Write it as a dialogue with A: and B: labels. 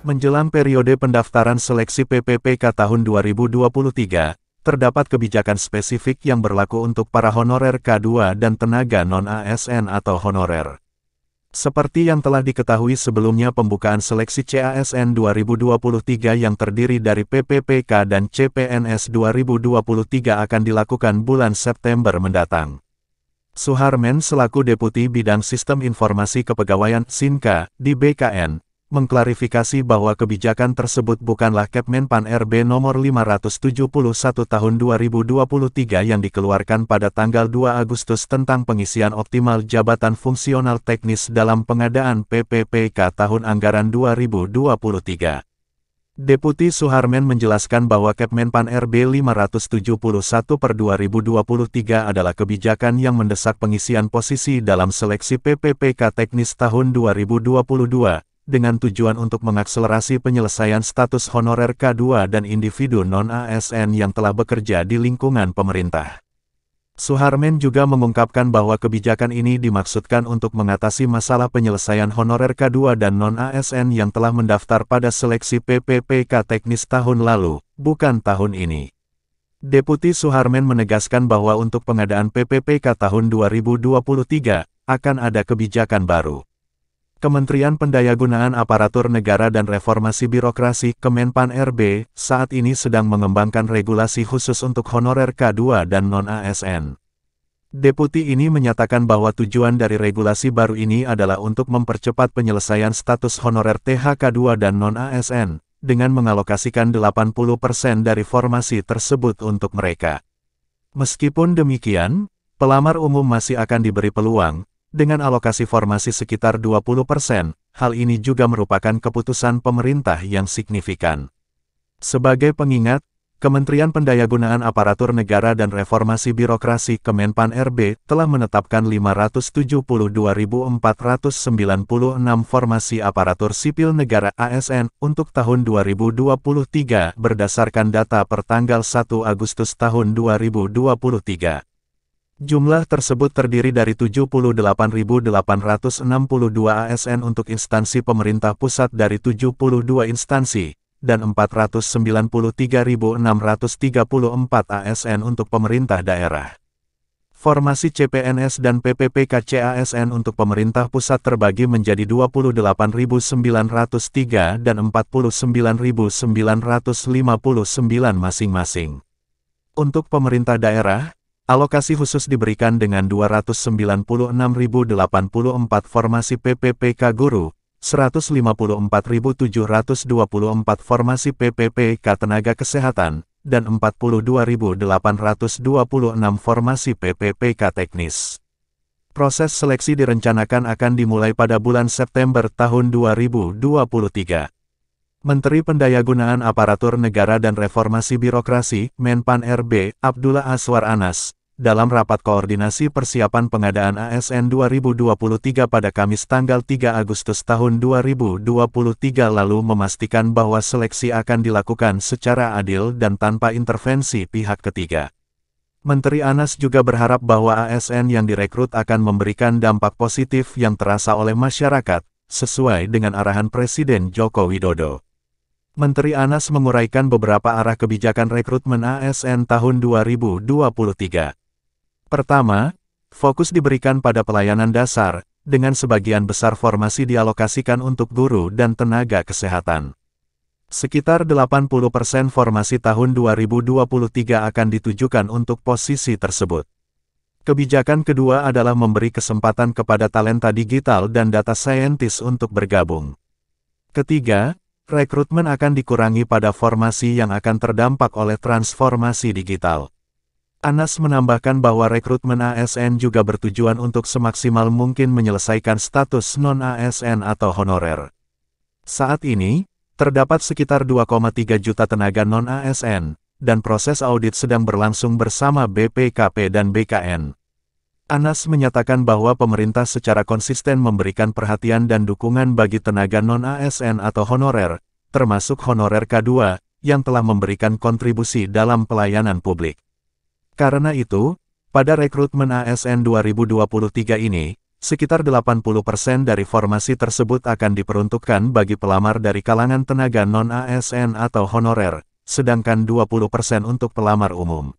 A: Menjelang periode pendaftaran seleksi PPPK tahun 2023, terdapat kebijakan spesifik yang berlaku untuk para honorer K2 dan tenaga non-ASN atau honorer. Seperti yang telah diketahui sebelumnya, pembukaan seleksi CASN 2023 yang terdiri dari PPPK dan CPNS 2023 akan dilakukan bulan September mendatang. Suharmen selaku Deputi Bidang Sistem Informasi Kepegawaian (SINKA) di BKN, mengklarifikasi bahwa kebijakan tersebut bukanlah Kepmenpan RB nomor 571 tahun 2023 yang dikeluarkan pada tanggal 2 Agustus tentang pengisian optimal jabatan fungsional teknis dalam pengadaan PPPK tahun anggaran 2023. Deputi Suharmen menjelaskan bahwa Kepmenpan RB 571/2023 adalah kebijakan yang mendesak pengisian posisi dalam seleksi PPPK teknis tahun 2022, dengan tujuan untuk mengakselerasi penyelesaian status honorer K2 dan individu non-ASN yang telah bekerja di lingkungan pemerintah. Suharmen juga mengungkapkan bahwa kebijakan ini dimaksudkan untuk mengatasi masalah penyelesaian honorer K2 dan non-ASN yang telah mendaftar pada seleksi PPPK teknis tahun lalu, bukan tahun ini. Deputi Suharmen menegaskan bahwa untuk pengadaan PPPK tahun 2023, akan ada kebijakan baru. Kementerian Pendayagunaan Aparatur Negara dan Reformasi Birokrasi (Kemenpan RB) saat ini sedang mengembangkan regulasi khusus untuk honorer K2 dan non-ASN. Deputi ini menyatakan bahwa tujuan dari regulasi baru ini adalah untuk mempercepat penyelesaian status honorer THK2 dan non-ASN, dengan mengalokasikan 80% dari formasi tersebut untuk mereka. Meskipun demikian, pelamar umum masih akan diberi peluang, dengan alokasi formasi sekitar 20%, hal ini juga merupakan keputusan pemerintah yang signifikan. Sebagai pengingat, Kementerian Pendayagunaan Aparatur Negara dan Reformasi Birokrasi (Kemenpan RB) telah menetapkan 572.496 formasi aparatur sipil negara (ASN) untuk tahun 2023 berdasarkan data per tanggal 1 Agustus tahun 2023. Jumlah tersebut terdiri dari 78.862 ASN untuk instansi pemerintah pusat dari 72 instansi, dan 493.634 ASN untuk pemerintah daerah. Formasi CPNS dan PPPK CASN untuk pemerintah pusat terbagi menjadi 28.903 dan 49.959 masing-masing. Untuk pemerintah daerah, alokasi khusus diberikan dengan 296.084 formasi PPPK guru, 154.724 formasi PPPK tenaga kesehatan, dan 42.826 formasi PPPK teknis. Proses seleksi direncanakan akan dimulai pada bulan September tahun 2023. Menteri Pendayagunaan Aparatur Negara dan Reformasi Birokrasi (Menpan RB) Abdullah Azwar Anas, dalam rapat koordinasi persiapan pengadaan ASN 2023 pada Kamis tanggal 3 Agustus tahun 2023 lalu memastikan bahwa seleksi akan dilakukan secara adil dan tanpa intervensi pihak ketiga. Menteri Anas juga berharap bahwa ASN yang direkrut akan memberikan dampak positif yang terasa oleh masyarakat, sesuai dengan arahan Presiden Joko Widodo. Menteri Anas menguraikan beberapa arah kebijakan rekrutmen ASN tahun 2023. Pertama, fokus diberikan pada pelayanan dasar, dengan sebagian besar formasi dialokasikan untuk guru dan tenaga kesehatan. Sekitar 80% formasi tahun 2023 akan ditujukan untuk posisi tersebut. Kebijakan kedua adalah memberi kesempatan kepada talenta digital dan data scientist untuk bergabung. Ketiga, rekrutmen akan dikurangi pada formasi yang akan terdampak oleh transformasi digital. Anas menambahkan bahwa rekrutmen ASN juga bertujuan untuk semaksimal mungkin menyelesaikan status non-ASN atau honorer. Saat ini, terdapat sekitar 2,3 juta tenaga non-ASN, dan proses audit sedang berlangsung bersama BPKP dan BKN. Anas menyatakan bahwa pemerintah secara konsisten memberikan perhatian dan dukungan bagi tenaga non-ASN atau honorer, termasuk honorer K2, yang telah memberikan kontribusi dalam pelayanan publik. Karena itu, pada rekrutmen ASN 2023 ini, Sekitar 80% dari formasi tersebut akan diperuntukkan bagi pelamar dari kalangan tenaga non-ASN atau honorer, sedangkan 20% untuk pelamar umum.